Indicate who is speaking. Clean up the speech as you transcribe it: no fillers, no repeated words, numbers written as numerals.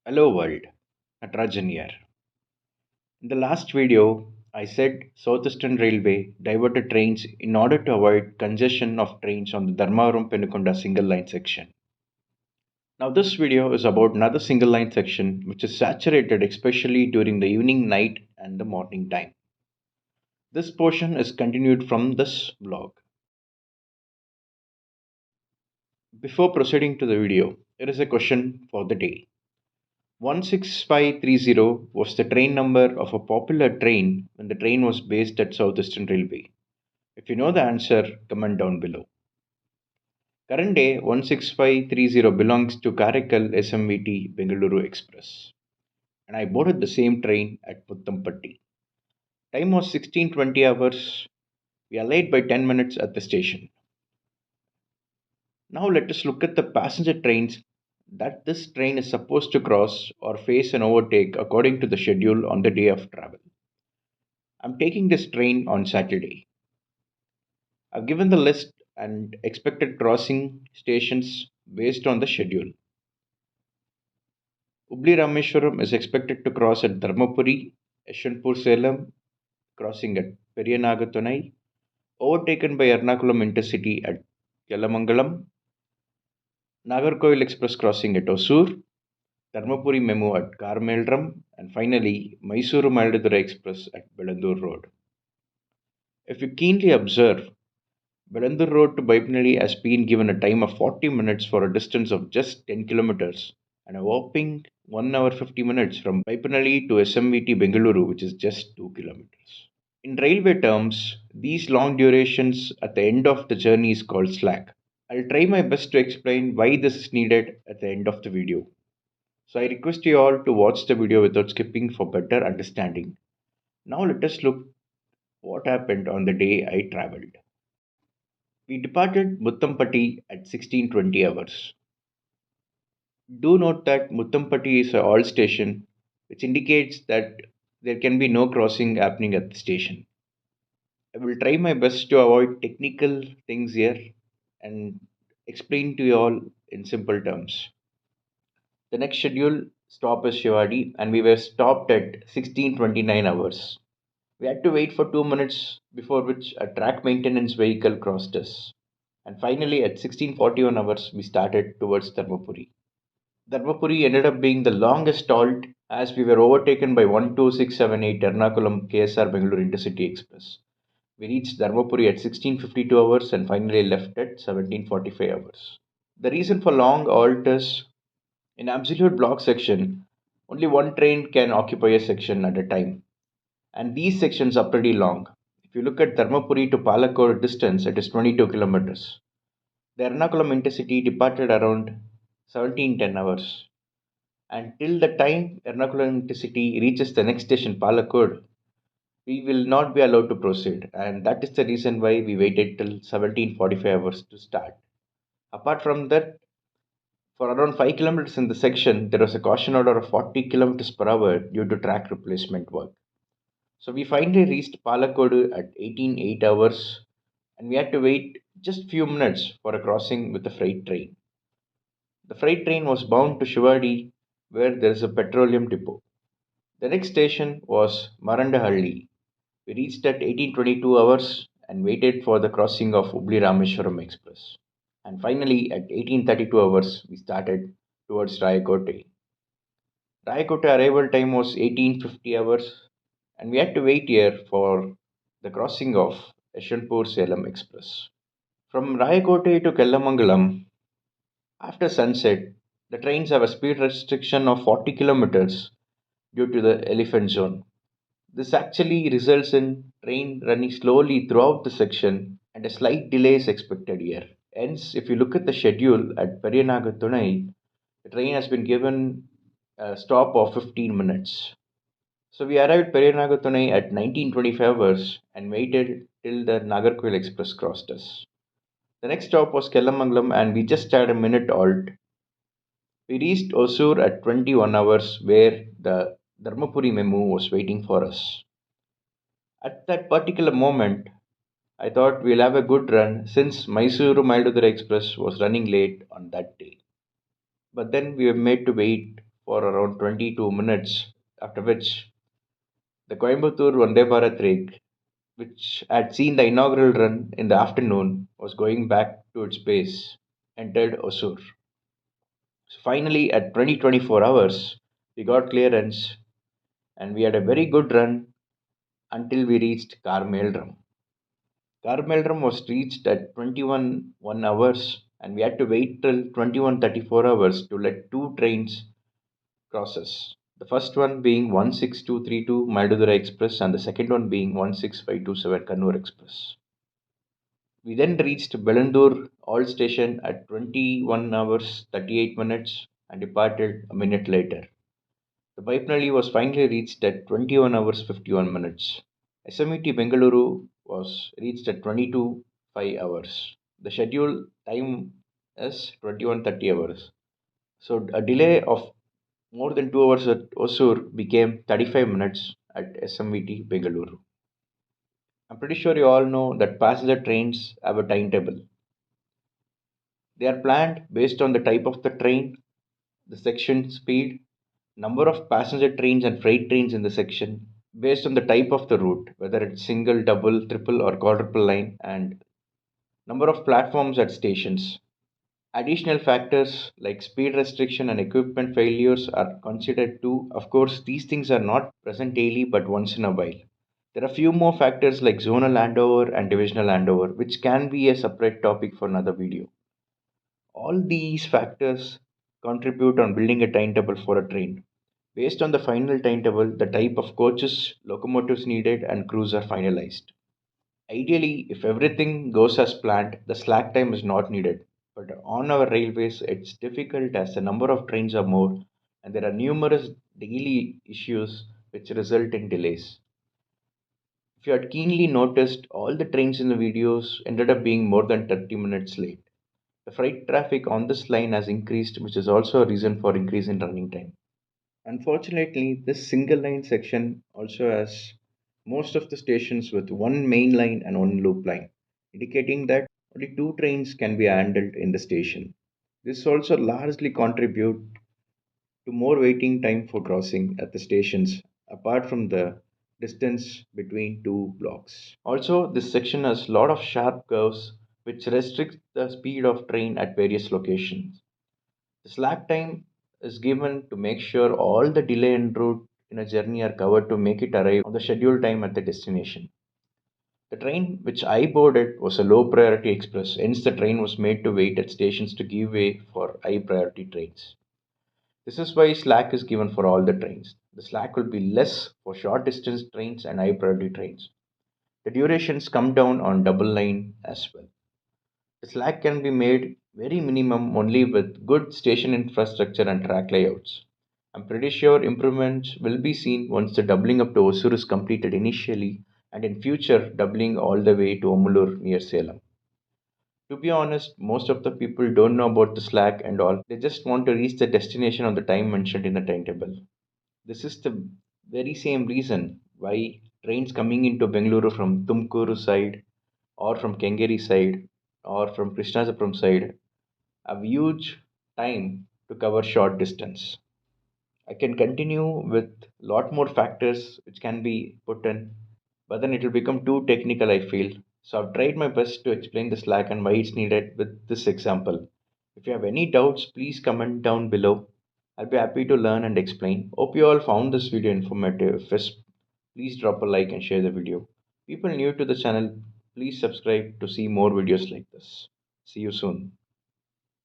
Speaker 1: Hello world, Natarajan here. In the last video, I said Southeastern Railway diverted trains in order to avoid congestion of trains on the Dharmavaram Penukonda single line section. Now, this video is about another single line section which is saturated especially during the evening, night, and the morning time. This portion is continued from this vlog. Before proceeding to the video, here is a question for the day. 16530 was the train number of a popular train when the train was based at Southeastern Railway. If you know the answer, comment down below. Current day 16530 belongs to Karaikal SMVT Bengaluru Express, and I boarded the same train at Puttampatti. Time was 16:20 hours. We are late by 10 minutes at the station. Now let us look at the passenger trains that this train is supposed to cross or face an overtake according to the schedule on the day of travel. I'm taking this train on Saturday. I've given the list and expected crossing stations based on the schedule. Ubli Rameshwaram is expected to cross at Dharmapuri, Yeshwanthpur Salem, crossing at Periyanagatunai, overtaken by Ernakulam Intercity at Yelamangalam, Nagarkoil Express crossing at Osur, Dharmapuri Memo at Karmeldram, and finally Mysuru Mayiladuthurai Express at Belandur Road. If you keenly observe, Belandur Road to Baipanalli has been given a time of 40 minutes for a distance of just 10 kilometers and a whopping 1 hour 50 minutes from Baipanalli to SMVT Bengaluru, which is just 2 kilometers. In railway terms, these long durations at the end of the journey is called slack. I'll try my best to explain why this is needed at the end of the video. So I request you all to watch the video without skipping for better understanding. Now let us look what happened on the day I traveled. We departed Muttampatti at 16:20 hours. Do note that Muttampatti is a all station, which indicates that there can be no crossing happening at the station. I will try my best to avoid technical things here and explain to you all in simple terms. The next scheduled stop is Shivadi, and we were stopped at 16:29 hours. We had to wait for 2 minutes before which a track maintenance vehicle crossed us. And finally, at 16:41 hours, we started towards Dharmapuri. Dharmapuri ended up being the longest halt as we were overtaken by 12678 Ernakulam KSR Bangalore Intercity Express. We reached Dharmapuri at 16:52 hours and finally left at 17:45 hours. The reason for long halt is in absolute block section, only one train can occupy a section at a time, and these sections are pretty long. If you look at Dharmapuri to Palakkad distance, it is 22 kilometers. The Ernakulam Intercity departed around 17:10 hours. And till the time Ernakulam Intercity reaches the next station, Palakkad, we will not be allowed to proceed. And that is the reason why we waited till 17:45 hours to start. Apart from that, for around 5 kilometers in the section, there was a caution order of 40 kilometers per hour due to track replacement work. So we finally reached Palakkad at 18:08 hours and we had to wait just few minutes for a crossing with the freight train. The freight train was bound to Shivadi where there is a petroleum depot. The next station was Marandahalli. We reached at 18:22 hours and waited for the crossing of Ubli Rameshwaram Express. And finally, at 18:32 hours, we started towards Rayakote. Rayakote arrival time was 18:50 hours, and we had to wait here for the crossing of Yeshwanthpur Salem Express. From Rayakote to Kellamangalam, after sunset, the trains have a speed restriction of 40 kilometers due to the elephant zone. This actually results in train running slowly throughout the section and a slight delay is expected here. Hence, if you look at the schedule at Periyanagatunai, the train has been given a stop of 15 minutes. So we arrived Periyanagatunai at 19:25 hours and waited till the Nagarkoil Express crossed us. The next stop was Kellamangalam and we just had a minute halt. We reached Osur at 21 hours where the Dharmapuri memo was waiting for us. At that particular moment, I thought we'll have a good run since Mysuru Mayiladuthurai Express was running late on that day. But then we were made to wait for around 22 minutes, after which the Coimbatore Vande Bharat train, which had seen the inaugural run in the afternoon, was going back to its base, entered Osur. So finally, at 20-24 hours, we got clearance and we had a very good run until we reached Carmeldrum. Carmeldrum was reached at 21 hours and we had to wait till 21:34 hours to let two trains crosses. The first one being 16232 Mayiladuthurai Express and the second one being 16527 Kannur Express. We then reached Belandur All Station at 21 hours 38 minutes and departed a minute later. The Baipnali was finally reached at 21 hours 51 minutes. SMET Bengaluru was reached at 22:05 hours. The scheduled time is 21:30 hours. So a delay of more than 2 hours at Osur became 35 minutes at SMVT Bengaluru. I'm pretty sure you all know that passenger trains have a timetable. They are planned based on the type of the train, the section speed, number of passenger trains and freight trains in the section, based on the type of the route, whether it's single, double, triple, or quadruple line, and number of platforms at stations. Additional factors like speed restriction and equipment failures are considered too. Of course, these things are not present daily but once in a while. There are few more factors like zonal handover and divisional handover, which can be a separate topic for another video. All these factors contribute on building a timetable for a train. Based on the final timetable, the type of coaches, locomotives needed, and crews are finalized. Ideally, if everything goes as planned, the slack time is not needed. But on our railways, it's difficult as the number of trains are more and there are numerous daily issues which result in delays. If you had keenly noticed, all the trains in the videos ended up being more than 30 minutes late. The freight traffic on this line has increased, which is also a reason for increase in running time. Unfortunately, this single line section also has most of the stations with one main line and one loop line, indicating that only two trains can be handled in the station. This also largely contribute to more waiting time for crossing at the stations apart from the distance between two blocks. Also, this section has a lot of sharp curves which restrict the speed of train at various locations. The slack time is given to make sure all the delay en route in a journey are covered to make it arrive on the scheduled time at the destination. The train which I boarded was a low priority express, hence the train was made to wait at stations to give way for high priority trains. This is why slack is given for all the trains. The slack will be less for short distance trains and high priority trains. The durations come down on double line as well. The slack can be made very minimum only with good station infrastructure and track layouts. I'm pretty sure improvements will be seen once the doubling up to Osur is completed initially and in future doubling all the way to Omulur near Salem. To be honest, most of the people don't know about the slack and all. They just want to reach the destination on the time mentioned in the timetable. This is the very same reason why trains coming into Bengaluru from Tumkuru side or from Kengeri side or from Krishnasapram side have huge time to cover short distance. I can continue with lot more factors which can be put in, but then it will become too technical, I feel. So I've tried my best to explain the Slack and why it's needed with this example. If you have any doubts, please comment down below. I'll be happy to learn and explain. Hope you all found this video informative. If yes, please drop a like and share the video. People new to the channel, please subscribe to see more videos like this. See you soon.